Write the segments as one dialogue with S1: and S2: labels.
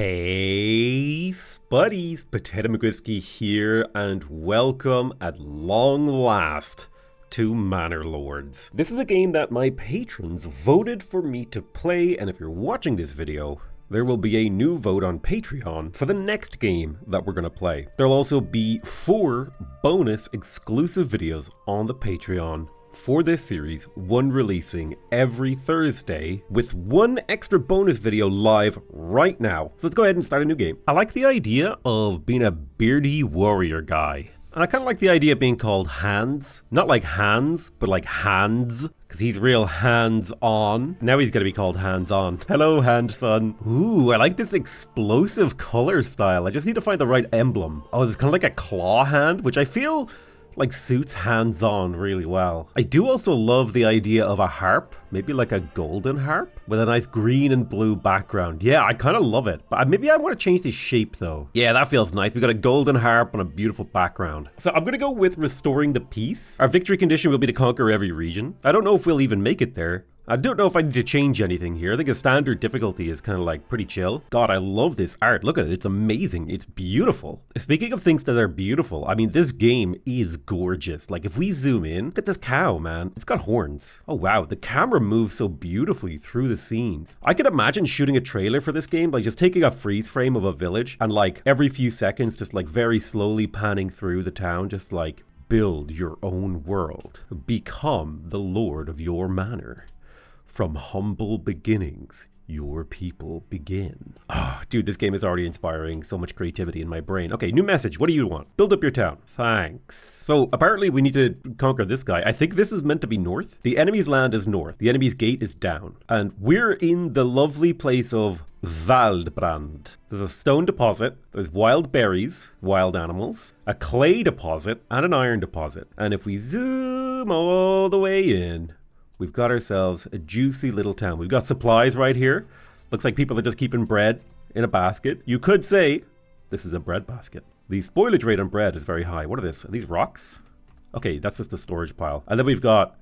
S1: Hey Spuddies, Potato McWhiskey here, and welcome at long last to Manor Lords. This is a game that my patrons voted for me to play, and if you're watching this video, there will be a new vote on Patreon for the next game that we're going to play. There'll also be 4 bonus exclusive videos on the Patreon for this series, one releasing every Thursday, with 1 extra bonus video live right now. So let's go ahead and start a new game. I like the idea of being a beardy warrior guy. And I kind of like the idea of being called Hands. Not like Hands, but like Hands. Because he's real hands-on. Now he's going to be called Hands-on. Hello, Hand-son. Ooh, I like this explosive color style. I just need to find the right emblem. Oh, it's kind of like a claw hand, which I feel like suits Hands-on really well. I do also love the idea of a harp, maybe like a golden harp with a nice green and blue background. Yeah, I kind of love it, but maybe I want to change the shape though. Yeah, that feels nice. We got a golden harp on a beautiful background. So I'm gonna go with restoring the peace. Our victory condition will be to conquer every region. I don't know if we'll even make it there. I don't know if I need to change anything here. I think a standard difficulty is kind of like pretty chill. God, I love this art. Look at it. It's amazing. It's beautiful. Speaking of things that are beautiful, I mean, this game is gorgeous. Like if we zoom in, look at this cow, man. It's got horns. Oh, wow. The camera moves so beautifully through the scenes. I could imagine shooting a trailer for this game, like just taking a freeze frame of a village and like every few seconds, just like very slowly panning through the town, just like build your own world. Become the lord of your manor. From humble beginnings, your people begin. Oh, dude, this game is already inspiring so much creativity in my brain. Okay, new message. What do you want? Build up your town. Thanks. So apparently we need to conquer this guy. I think this is meant to be north. The enemy's land is north. The enemy's gate is down. And we're in the lovely place of Waldbrand. There's a stone deposit, there's wild berries, wild animals, a clay deposit, and an iron deposit. And if we zoom all the way in, we've got ourselves a juicy little town. We've got supplies right here. Looks like people are just keeping bread in a basket. You could say this is a bread basket. The spoilage rate on bread is very high. What are this? Are these rocks? Okay, that's just a storage pile. And then we've got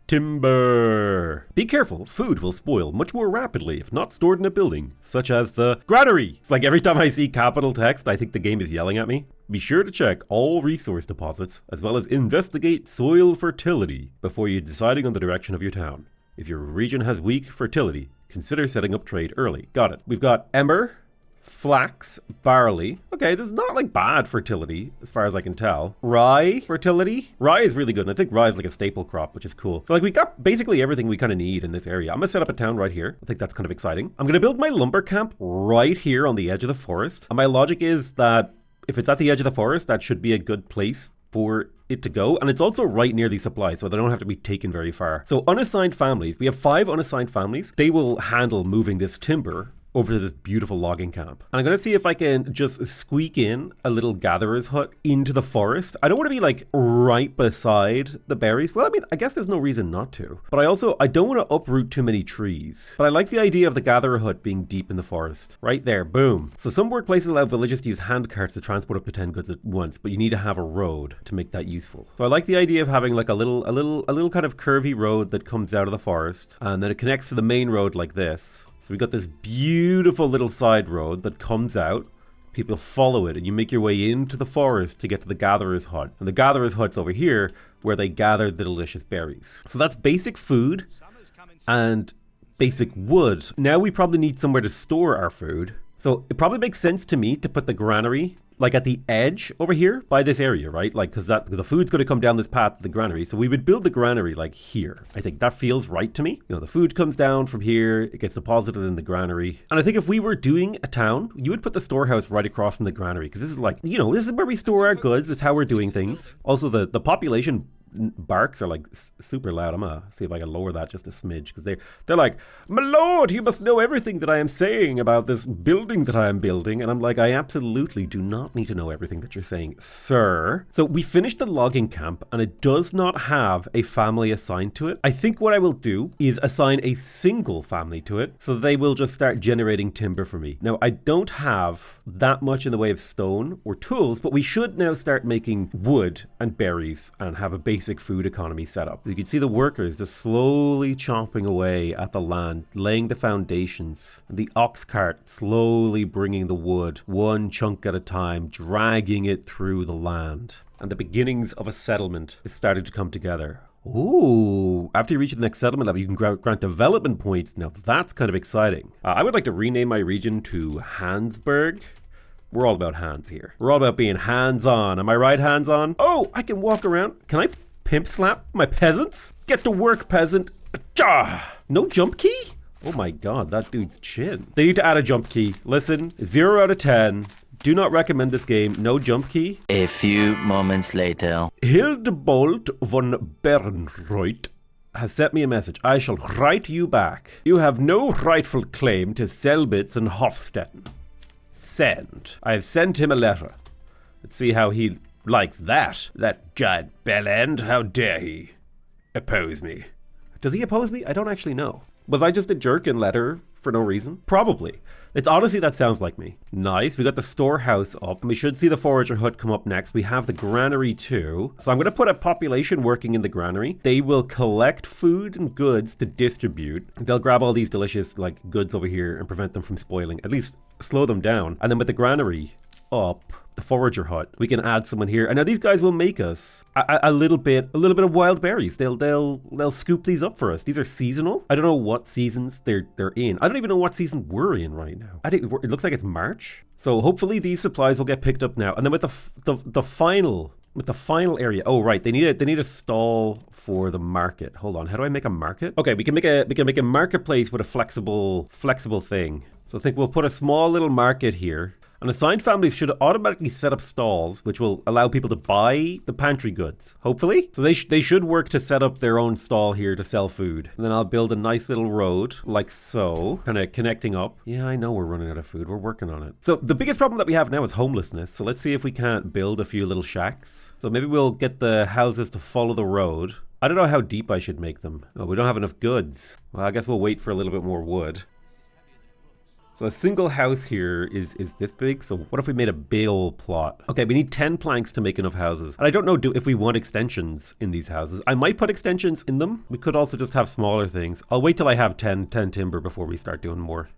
S1: timber. Be careful, food will spoil much more rapidly if not stored in a building, such as the granary. It's like every time I see capital text, I think the game is yelling at me. Be sure to check all resource deposits, as well as investigate soil fertility before you're deciding on the direction of your town. If your region has weak fertility, consider setting up trade early. Got it. We've got emmer, flax, barley. Okay, this is not like bad fertility as far as I can tell. Rye fertility. Rye is really good, and I think rye is like a staple crop, which is cool. So like we got basically everything we kind of need in this area. I'm gonna set up a town right here. I think that's kind of exciting. I'm gonna build my lumber camp right here on the edge of the forest. And my logic is that if it's at the edge of the forest, that should be a good place for it to go. And it's also right near these supplies, so they don't have to be taken very far. So unassigned families, we have 5 unassigned families. They will handle moving this timber over to this beautiful logging camp. And I'm going to see if I can just squeak in a little gatherer's hut into the forest. I don't want to be like right beside the berries. Well, I mean, I guess there's no reason not to. But I don't want to uproot too many trees. But I like the idea of the gatherer hut being deep in the forest. Right there, boom. So some workplaces allow villagers to use hand carts to transport up to 10 goods at once, but you need to have a road to make that useful. So I like the idea of having like a little kind of curvy road that comes out of the forest, and then it connects to the main road like this. So we got this beautiful little side road that comes out. People follow it and you make your way into the forest to get to the gatherer's hut. And the gatherer's hut's over here where they gather the delicious berries. So that's basic food and basic wood. Now we probably need somewhere to store our food. So it probably makes sense to me to put the granary like at the edge over here by this area, right? Like, because the food's going to come down this path to the granary. So we would build the granary like here. I think that feels right to me. You know, the food comes down from here, it gets deposited in the granary. And I think if we were doing a town, you would put the storehouse right across from the granary, because this is like, you know, this is where we store our goods. It's how we're doing things. Also, the population barks are like super loud. I'm gonna see if I can lower that just a smidge, because they're like, my lord, you must know everything that I am saying about this building that I am building. And I'm like, I absolutely do not need to know everything that you're saying, sir. So we finished the logging camp and it does not have a family assigned to it. I think what I will do is assign a single family to it, so they will just start generating timber for me. Now I don't have that much in the way of stone or tools, but we should now start making wood and berries and have a basic basic food economy setup. You can see the workers just slowly chopping away at the land, laying the foundations. The ox cart slowly bringing the wood, one chunk at a time, dragging it through the land. And the beginnings of a settlement is starting to come together. Ooh, after you reach the next settlement level, you can grant development points. Now that's kind of exciting. I would like to rename my region to Hansburg. We're all about hands here. We're all about being hands-on. Am I right, hands-on? Oh, I can walk around. Can I pimp slap my peasants? Get to work, peasant. Achah! No jump key? Oh my god, that dude's chin. They need to add a jump key. Listen, 0 out of 10. Do not recommend this game. No jump key.
S2: A few moments later.
S1: Hildebold von Bernreut has sent me a message. I shall write you back. You have no rightful claim to Selbitz and Hofstetten. Send. I have sent him a letter. Let's see how he likes that. That giant bellend. How dare he oppose me? Does he oppose me? I don't actually know. Was I just a jerk in letter for no reason? Probably. It's honestly, that sounds like me. Nice. We got the storehouse up, and we should see the forager hut come up next. We have the granary too. So I'm going to put a population working in the granary. They will collect food and goods to distribute. They'll grab all these delicious goods over here and prevent them from spoiling. At least slow them down. And then with the granary up, the forager hut, we can add someone here. And now these guys will make us a little bit of wild berries. They'll scoop these up for us. These are seasonal. I don't know what seasons they're in. I don't even know what season we're in right now. It looks like it's March. So hopefully these supplies will get picked up now. And then with the final area. Oh right, they need a stall for the market. Hold on, how do I make a market? Okay, we can make a marketplace with a flexible thing. So I think we'll put a small little market here. And assigned families should automatically set up stalls, which will allow people to buy the pantry goods, hopefully. So they should work to set up their own stall here to sell food. And then I'll build a nice little road, like so, kind of connecting up. Yeah, I know we're running out of food. We're working on it. So the biggest problem that we have now is homelessness. So let's see if we can't build a few little shacks. So maybe we'll get the houses to follow the road. I don't know how deep I should make them. Oh, we don't have enough goods. Well, I guess we'll wait for a little bit more wood. So a single house here is this big. So what if we made a big old plot? Okay, we need 10 planks to make enough houses. And I don't know if we want extensions in these houses. I might put extensions in them. We could also just have smaller things. I'll wait till I have 10 timber before we start doing more.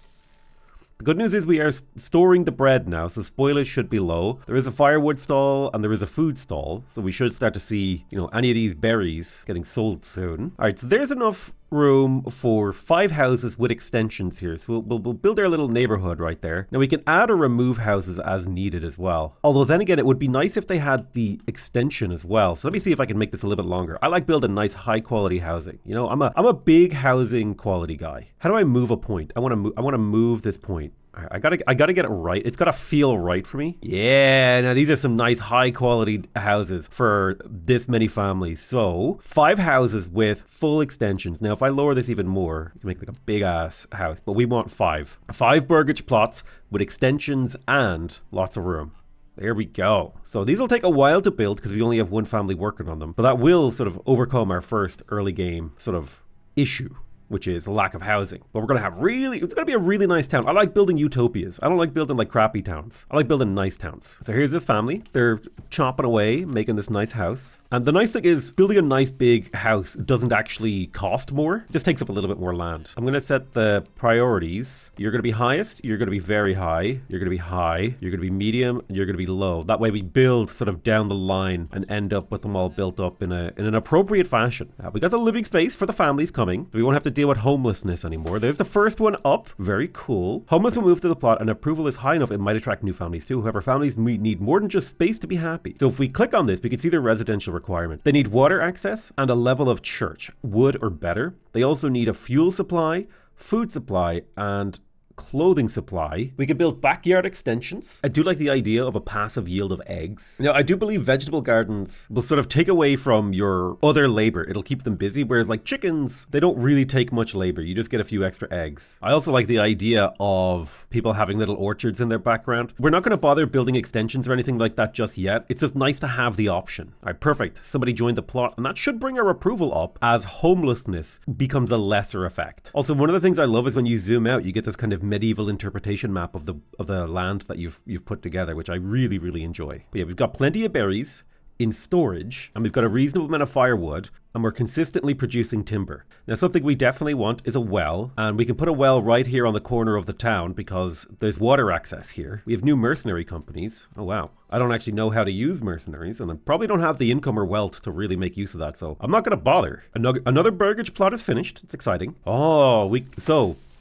S1: The good news is we are storing the bread now, so spoilage should be low. There is a firewood stall and there is a food stall, so we should start to see, any of these berries getting sold soon. All right, so there's enough room for 5 houses with extensions here. So we'll build our little neighborhood right there. Now we can add or remove houses as needed as well. Although then again, it would be nice if they had the extension as well. So let me see if I can make this a little bit longer. I like building nice high quality housing. I'm a big housing quality guy. How do I move a point? I want to move this point. I gotta get it right. It's gotta feel right for me. Yeah, now these are some nice high quality houses for this many families. So 5 houses with full extensions. Now if I lower this even more, you can make like a big ass house, but we want 5 burgage plots with extensions and lots of room. There we go. So these will take a while to build because we only have one family working on them, but that will sort of overcome our first early game sort of issue, which is the lack of housing. But we're going to have it's going to be a really nice town. I like building utopias. I don't like building like crappy towns. I like building nice towns. So here's this family. They're chopping away, making this nice house. And the nice thing is building a nice big house doesn't actually cost more. It just takes up a little bit more land. I'm going to set the priorities. You're going to be highest. You're going to be very high. You're going to be high. You're going to be medium. And you're going to be low. That way we build sort of down the line and end up with them all built up in an appropriate fashion. We got the living space for the families coming. We won't have to deal with homelessness anymore. There's the first one up. Very cool. Homeless will move to the plot and approval is high enough, it might attract new families too. However, families need more than just space to be happy. So if we click on this, we can see their residential requirement. They need water access and a level of church, wood or better. They also need a fuel supply, food supply, and clothing supply. We can build backyard extensions. I do like the idea of a passive yield of eggs. Now, I do believe vegetable gardens will sort of take away from your other labor. It'll keep them busy, whereas like chickens, they don't really take much labor. You just get a few extra eggs. I also like the idea of people having little orchards in their background. We're not going to bother building extensions or anything like that just yet. It's just nice to have the option. All right, perfect. Somebody joined the plot, and that should bring our approval up as homelessness becomes a lesser effect. Also, one of the things I love is when you zoom out, you get this kind of medieval interpretation map of the land that you've put together, which I really enjoy. But yeah, we've got plenty of berries, in storage, and we've got a reasonable amount of firewood, and we're consistently producing timber. Now, something we definitely want is a well, and we can put a well right here on the corner of the town because there's water access here. We have new mercenary companies. Oh, wow. I don't actually know how to use mercenaries, and I probably don't have the income or wealth to really make use of that, so I'm not going to bother. Another burgage plot is finished. It's exciting. Oh,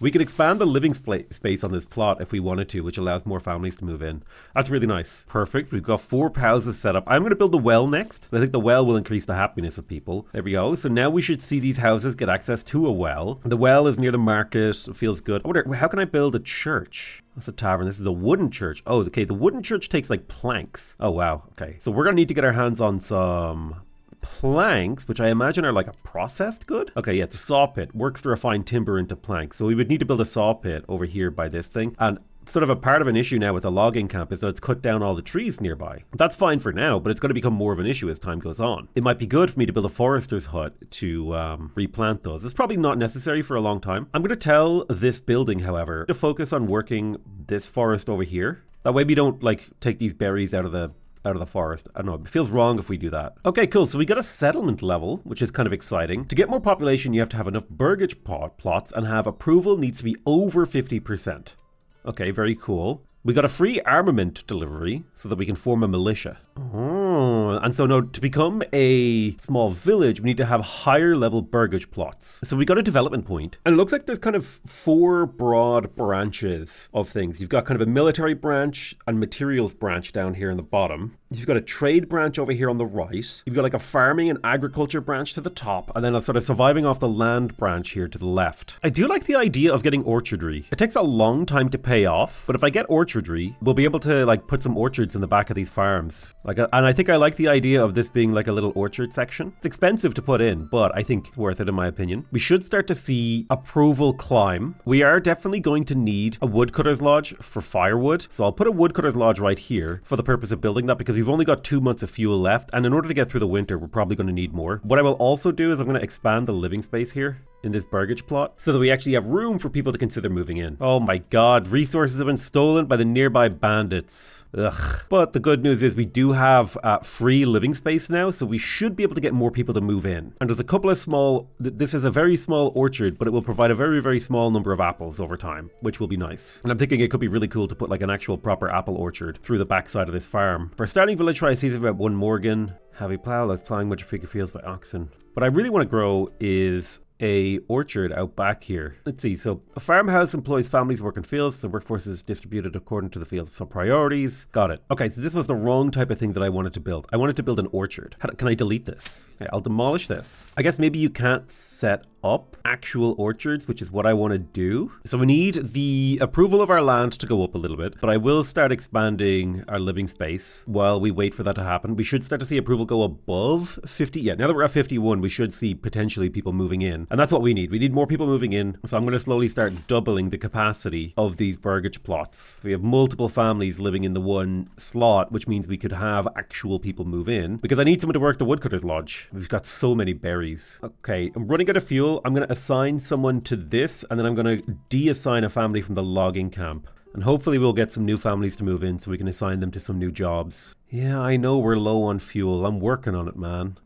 S1: we can expand the living space on this plot if we wanted to, which allows more families to move in. That's really nice. Perfect. We've got 4 houses set up. I'm going to build the well next. I think the well will increase the happiness of people. There we go. So now we should see these houses get access to a well. The well is near the market. It feels good. I wonder, how can I build a church? That's a tavern. This is a wooden church. Oh, okay. The wooden church takes like planks. Oh, wow. Okay. So we're going to need to get our hands on some planks, which I imagine are like a processed good. Okay, yeah, it's a saw pit. Works to refine timber into planks. So we would need to build a saw pit over here by this thing. And sort of a part of an issue now with the logging camp is that it's cut down all the trees nearby. That's fine for now, but it's going to become more of an issue as time goes on. It might be good for me to build a forester's hut to replant those. It's probably not necessary for a long time. I'm going to tell this building, however, to focus on working this forest over here. That way we don't like take these berries out of the forest. I don't know, it feels wrong if we do that. Okay, cool. So we got a settlement level, which is kind of exciting. To get more population, you have to have enough burgage plots and have approval needs to be over 50%. Okay, very cool. We got a free armament delivery so that we can form a militia. Oh, and so now to become a small village, we need to have higher level burgage plots. So we got a development point, and it looks like there's kind of 4 broad branches of things. You've got kind of a military branch and materials branch down here in the bottom. You've got a trade branch over here on the right. You've got like a farming and agriculture branch to the top, and then a sort of surviving off the land branch here to the left. I do like the idea of getting orchardry. It takes a long time to pay off, but if I get orchardry, we'll be able to like put some orchards in the back of these farms. And I think I like the idea of this being like a little orchard section. It's expensive to put in, but I think it's worth it in my opinion. We should start to see approval climb. We are definitely going to need a woodcutter's lodge for firewood. So I'll put a woodcutter's lodge right here for the purpose of building that because we've only got 2 months of fuel left. And in order to get through the winter, we're probably going to need more. What I will also do is I'm going to expand the living space here in this burgage plot so that we actually have room for people to consider moving in. Oh my god, resources have been stolen by the nearby bandits. Ugh. But the good news is we do have free living space now, so we should be able to get more people to move in. And there's a couple of small, this is a very small orchard, but it will provide a very, very small number of apples over time, which will be nice. And I'm thinking it could be really cool to put like an actual proper apple orchard through the backside of this farm. For a starting village, try a season about 1 Morgan. Heavy plow, less plowing, much bigger fields by oxen. What I really want to grow is a orchard out back here. Let's see, so a farmhouse employs families working fields. The workforce is distributed according to the fields. So priorities, got it. Okay, so this was the wrong type of thing that I wanted to build. I wanted to build an orchard. Can I delete this? Okay, I'll demolish this. I guess maybe you can't set up actual orchards, which is what I want to do. So we need the approval of our land to go up a little bit, but I will start expanding our living space while we wait for that to happen. We should start to see approval go above 50. Yeah, now that we're at 51, we should see potentially people moving in. And that's what we need. We need more people moving in. So I'm going to slowly start doubling the capacity of these burgage plots. We have multiple families living in the one slot, which means we could have actual people move in because I need someone to work the woodcutter's lodge. We've got so many berries. Okay, I'm running out of fuel. I'm going to assign someone to this, and then I'm going to de-assign a family from the logging camp. And hopefully we'll get some new families to move in so we can assign them to some new jobs. Yeah, I know we're low on fuel. I'm working on it, man.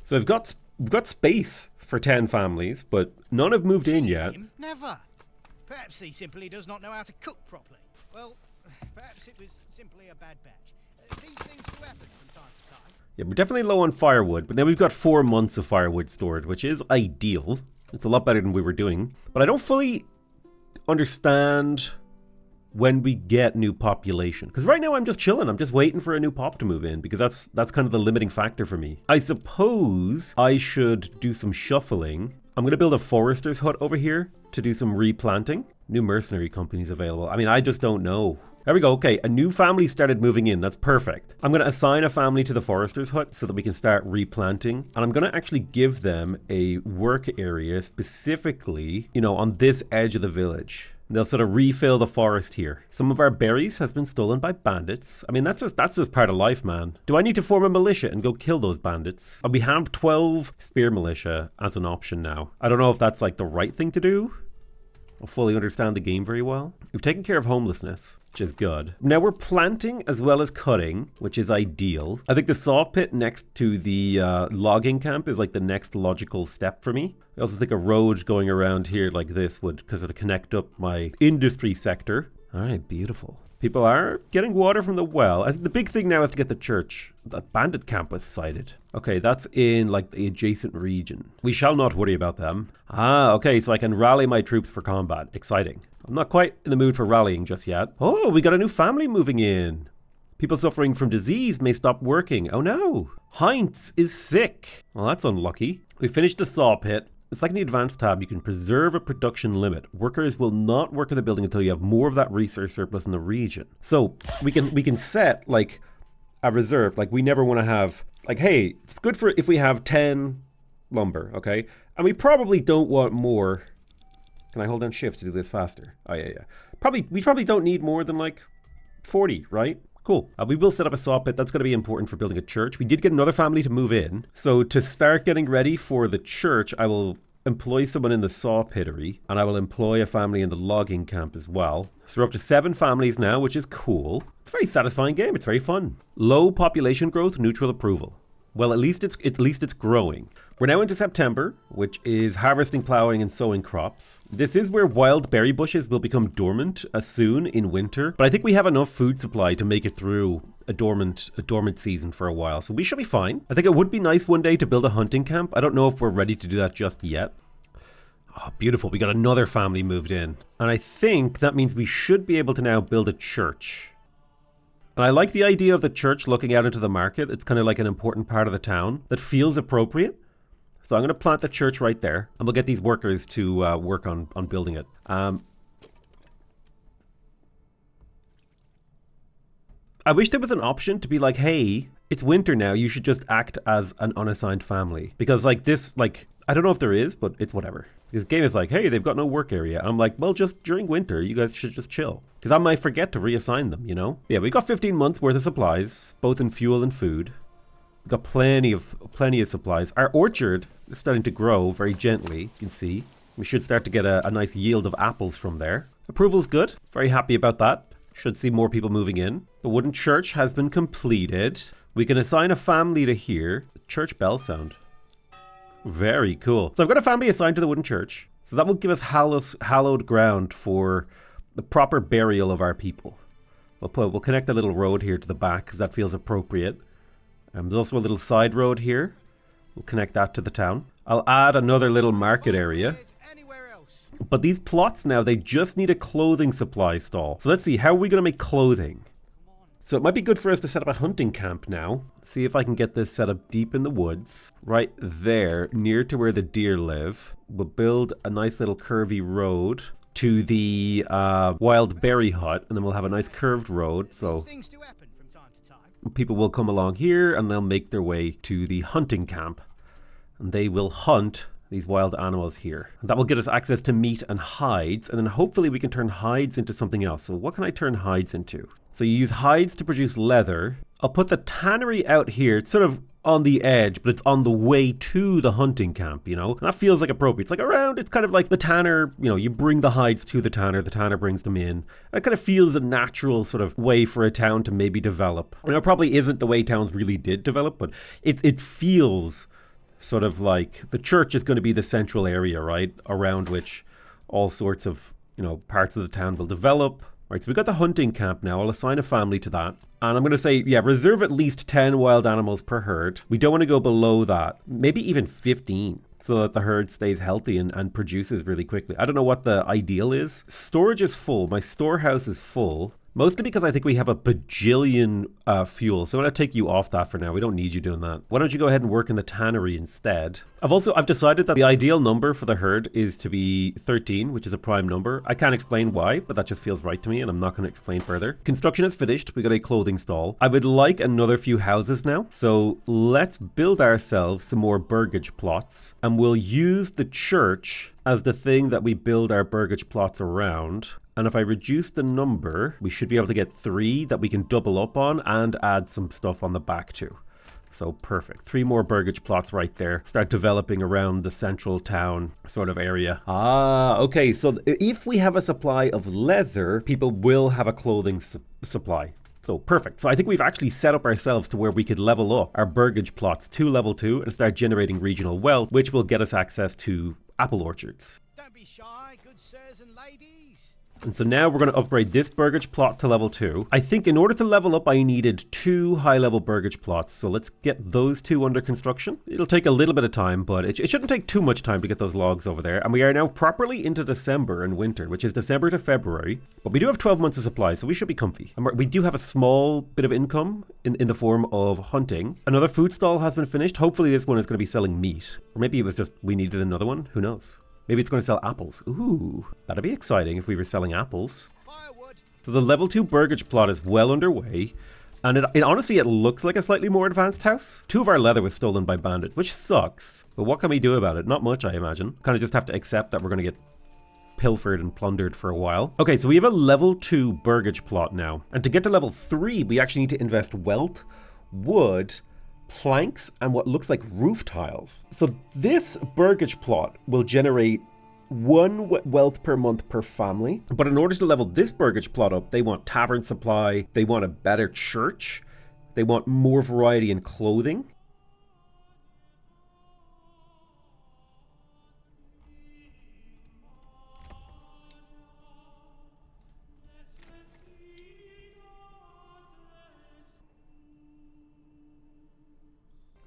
S1: So we've got space for 10 families, but none have moved in yet.
S3: Never. Perhaps he simply does not know how to cook properly. Well, perhaps it was simply a bad batch. These things do happen from time to time.
S1: Yeah, we're definitely low on firewood, but now we've got 4 months of firewood stored, which is ideal. It's a lot better than we were doing. But I don't fully understand when we get new population. Because right now I'm just chilling. I'm just waiting for a new pop to move in because that's kind of the limiting factor for me. I suppose I should do some shuffling. I'm going to build a forester's hut over here to do some replanting. New mercenary companies available. I mean, I just don't know. There we go. Okay, a new family started moving in. That's perfect. I'm going to assign a family to the forester's hut so that we can start replanting. And I'm going to actually give them a work area specifically, you know, on this edge of the village. They'll sort of refill the forest here. Some of our berries has been stolen by bandits. I mean, that's just part of life, man. Do I need to form a militia and go kill those bandits? We have 12 spear militia as an option now. I don't know if that's like the right thing to do. or fully understand the game very well. We've taken care of homelessness, which is good. Now we're planting as well as cutting, which is ideal. I think the saw pit next to the logging camp is like the next logical step for me. I also think a road going around here like this would, because it'll connect up my industry sector. All right, beautiful. People are getting water from the well. I think the big thing now is to get the church. That bandit camp was sighted. Okay, that's in like the adjacent region. We shall not worry about them. Ah, okay, so I can rally my troops for combat. Exciting. I'm not quite in the mood for rallying just yet. Oh, we got a new family moving in. People suffering from disease may stop working. Oh no. Heinz is sick. Well, that's unlucky. We finished the saw pit. It's like in the advanced tab, you can preserve a production limit. Workers will not work in the building until you have more of that resource surplus in the region. So we can set like a reserve. Like we never want to have like, hey, it's good for if we have 10 lumber, okay? And we probably don't want more. Can I hold down shift to do this faster? Oh yeah. We probably don't need more than like 40, right? Cool. We will set up a saw pit. That's going to be important for building a church. We did get another family to move in. So to start getting ready for the church, I will employ someone in the saw pittery, and I will employ a family in the logging camp as well. So we're up to 7 families now, which is cool. It's a very satisfying game. It's very fun. Low population growth, neutral approval. Well, at least it's growing. We're now into September, which is harvesting, plowing, and sowing crops. This is where wild berry bushes will become dormant soon in winter. But I think we have enough food supply to make it through a dormant season for a while. So we should be fine. I think it would be nice one day to build a hunting camp. I don't know if we're ready to do that just yet. Oh, beautiful. We got another family moved in. And I think that means we should be able to now build a church. And I like the idea of the church looking out into the market. It's kind of like an important part of the town that feels appropriate. So I'm going to plant the church right there, and we'll get these workers to work on building it. I wish there was an option to be like, hey, it's winter now. You should just act as an unassigned family. Because like this, like, I don't know if there is, but it's whatever. This game is like, hey, they've got no work area. I'm like, well, just during winter, you guys should just chill. Because I might forget to reassign them, you know? Yeah, we got 15 months worth of supplies, both in fuel and food. We've got plenty of supplies. Our orchard is starting to grow very gently, you can see. We should start to get a nice yield of apples from there. Approval's good. Very happy about that. Should see more people moving in. The wooden church has been completed. We can assign a family to here. Church bell sound. Very cool. So I've got a family assigned to the wooden church. So that will give us hallowed ground for the proper burial of our people. We'll connect a little road here to the back because that feels appropriate. There's also a little side road here. We'll connect that to the town. I'll add another little market area. But these plots now, they just need a clothing supply stall. So let's see, how are we going to make clothing? So it might be good for us to set up a hunting camp now. See if I can get this set up deep in the woods. Right there, near to where the deer live. We'll build a nice little curvy road to the wild berry hut. And then we'll have a nice curved road. So people will come along here and they'll make their way to the hunting camp. And they will hunt these wild animals here. And that will get us access to meat and hides. And then hopefully we can turn hides into something else. So what can I turn hides into? So you use hides to produce leather. I'll put the tannery out here. It's sort of on the edge, but it's on the way to the hunting camp, you know? And that feels like appropriate. It's like around, it's kind of like the tanner, you know, you bring the hides to the tanner brings them in. It kind of feels a natural sort of way for a town to maybe develop. You know, it probably isn't the way towns really did develop, but it feels sort of like the church is going to be the central area, right? Around which all sorts of, you know, parts of the town will develop. Right, so we've got the hunting camp now. I'll assign a family to that. And I'm going to say, yeah, reserve at least 10 wild animals per herd. We don't want to go below that. Maybe even 15 so that the herd stays healthy and produces really quickly. I don't know what the ideal is. Storage is full. My storehouse is full. Mostly because I think we have a bajillion fuel. So I'm going to take you off that for now. We don't need you doing that. Why don't you go ahead and work in the tannery instead? I've decided that the ideal number for the herd is to be 13, which is a prime number. I can't explain why, but that just feels right to me and I'm not going to explain further. Construction is finished. We got a clothing stall. I would like another few houses now. So let's build ourselves some more burgage plots and we'll use the church as the thing that we build our burgage plots around. And if I reduce the number, we should be able to get 3 that we can double up on and add some stuff on the back too. So perfect. 3 more burgage plots right there. Start developing around the central town sort of area. Ah, okay. So if we have a supply of leather, people will have a clothing supply. So perfect. So I think we've actually set up ourselves to where we could level up our burgage plots to level 2 and start generating regional wealth, which will get us access to apple orchards.
S3: Don't be shy, good sirs and ladies.
S1: And so now we're going to upgrade this burgage plot to level 2. I think in order to level up, I needed 2 high-level burgage plots. So let's get those 2 under construction. It'll take a little bit of time, but it shouldn't take too much time to get those logs over there. And we are now properly into December and winter, which is December to February. But we do have 12 months of supply, so we should be comfy. And we do have a small bit of income in the form of hunting. Another food stall has been finished. Hopefully this one is going to be selling meat. Or maybe it was just we needed another one. Who knows? Maybe it's going to sell apples. Ooh, that'd be exciting if we were selling apples.
S3: Firewood.
S1: So the level 2 burgage plot is well underway. And it honestly, it looks like a slightly more advanced house. 2 of our leather was stolen by bandits, which sucks. But what can we do about it? Not much, I imagine. Kind of just have to accept that we're going to get pilfered and plundered for a while. Okay, so we have a level 2 burgage plot now. And to get to level 3, we actually need to invest wealth, wood, planks, and what looks like roof tiles. So this burgage plot will generate 1 wealth per month per family. But in order to level this burgage plot up, they want tavern supply, they want a better church, they want more variety in clothing.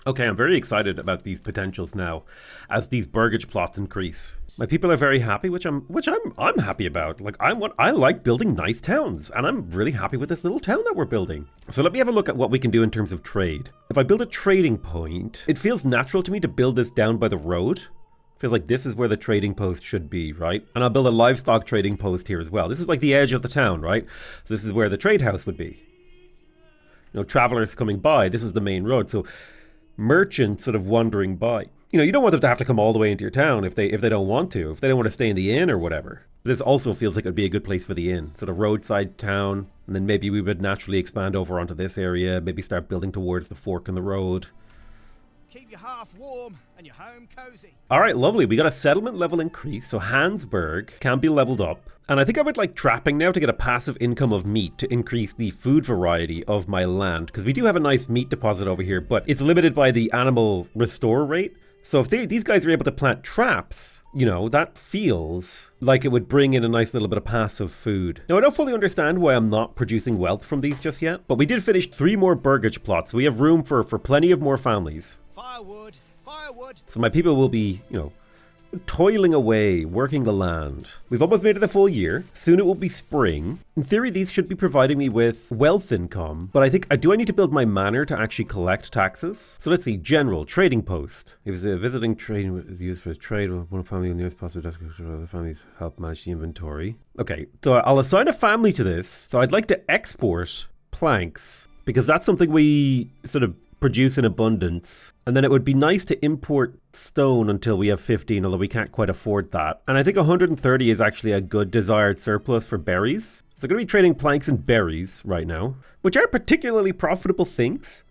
S1: Okay, I'm very excited about these potentials now as these burgage plots increase. My people are very happy, which I'm happy about. Like I like building nice towns, and I'm really happy with this little town that we're building. So let me have a look at what we can do in terms of trade. If I build a trading point, it feels natural to me to build this down by the road. Feels like this is where the trading post should be, right? And I'll build a livestock trading post here as well. This is like the edge of the town, right? So this is where the trade house would be. You know, travelers coming by, this is the main road. So merchants sort of wandering by. You know, you don't want them to have to come all the way into your town if they don't want to, if they don't want to stay in the inn or whatever. This also feels like it would be a good place for the inn, sort of roadside town, and then maybe we would naturally expand over onto this area, maybe start building towards the fork in the road.
S3: Keep your hearth warm and your home cozy.
S1: All right, lovely. We got a settlement level increase, so Hansburg can be leveled up. And I think I would like trapping now to get a passive income of meat to increase the food variety of my land, because we do have a nice meat deposit over here, but it's limited by the animal restore rate. So if these guys are able to plant traps, you know, that feels like it would bring in a nice little bit of passive food. Now, I don't fully understand why I'm not producing wealth from these just yet, but we did finish 3 more burgage plots, so we have room for plenty of more families.
S3: Firewood, firewood.
S1: So my people will be, you know, toiling away, working the land. We've almost made it a full year. Soon it will be spring. In theory, these should be providing me with wealth income, but I think, do I need to build my manor to actually collect taxes? So let's see, general, trading post. If the visiting trade is used for trade, one family will nearest possible destination, other families help manage the inventory. Okay, so I'll assign a family to this. So I'd like to export planks, because that's something we sort of produce in abundance. And then it would be nice to import stone until we have 15, although we can't quite afford that. And I think 130 is actually a good desired surplus for berries. So I'm going to be trading planks and berries right now, which aren't particularly profitable things,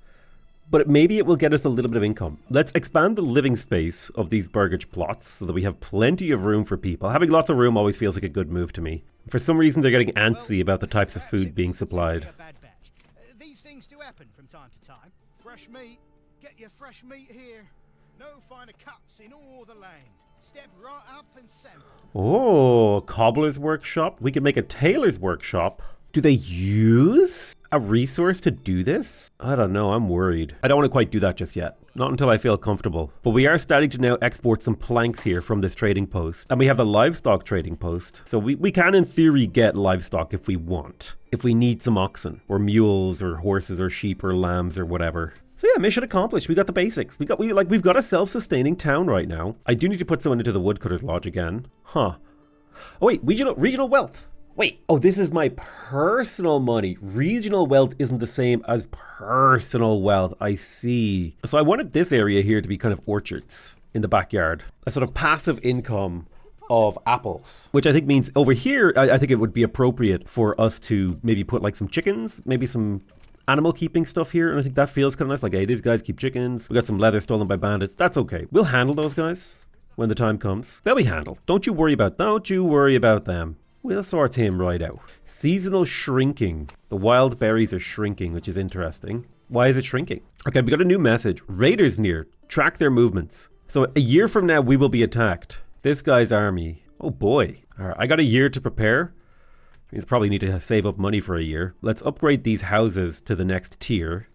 S1: but maybe it will get us a little bit of income. Let's expand the living space of these burgage plots so that we have plenty of room for people. Having lots of room always feels like a good move to me. For some reason, they're getting antsy about the types of food being supplied.
S3: These things do happen from time to time. Fresh meat. Get your fresh meat here. No finer cuts in all the land. Step right up and sample.
S1: Oh, cobbler's workshop. We could make a tailor's workshop. Do they use a resource to do this? I don't know. I'm worried. I don't want to quite do that just yet. Not until I feel comfortable. But we are starting to now export some planks here from this trading post. And we have the livestock trading post. So we can, in theory, get livestock if we want. If we need some oxen or mules or horses or sheep or lambs or whatever. So yeah, mission accomplished. We got the basics. We've got a self-sustaining town right now. I do need to put someone into the woodcutter's lodge again. Huh. Oh wait, regional wealth. Wait, oh, this is my personal money. Regional wealth isn't the same as personal wealth. I see. So I wanted this area here to be kind of orchards in the backyard. A sort of passive income of apples, which I think means over here, I think it would be appropriate for us to maybe put like some chickens, maybe some animal keeping stuff here, and I think that feels kind of nice. Like, hey, these guys keep chickens. We got some leather stolen by bandits. That's okay. We'll handle those guys when the time comes. They'll be handled. Don't you worry about them. We'll sort him right out. Seasonal shrinking. The wild berries are shrinking, which is interesting. Why is it shrinking? Okay, we got a new message. Raiders near. Track their movements. So a year from now, we will be attacked. This guy's army. Oh boy. All right, I got a year to prepare. Means probably need to save up money for a year. Let's upgrade these houses to the next tier,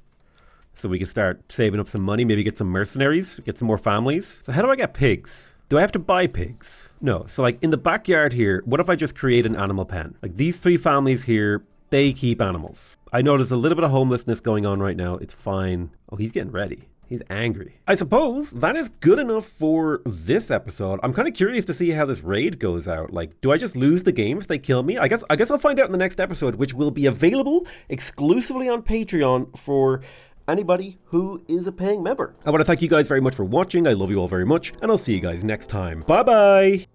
S1: so we can start saving up some money, maybe get some mercenaries, get some more families. So how do I get pigs? Do I have to buy pigs? No. So like in the backyard here, what if I just create an animal pen? Like these 3 families here, they keep animals. I know there's a little bit of homelessness going on right now. It's fine. Oh, he's getting ready. He's angry. I suppose that is good enough for this episode. I'm kind of curious to see how this raid goes out. Like, do I just lose the game if they kill me? I guess I'll find out in the next episode, which will be available exclusively on Patreon for anybody who is a paying member. I want to thank you guys very much for watching. I love you all very much, and I'll see you guys next time. Bye-bye!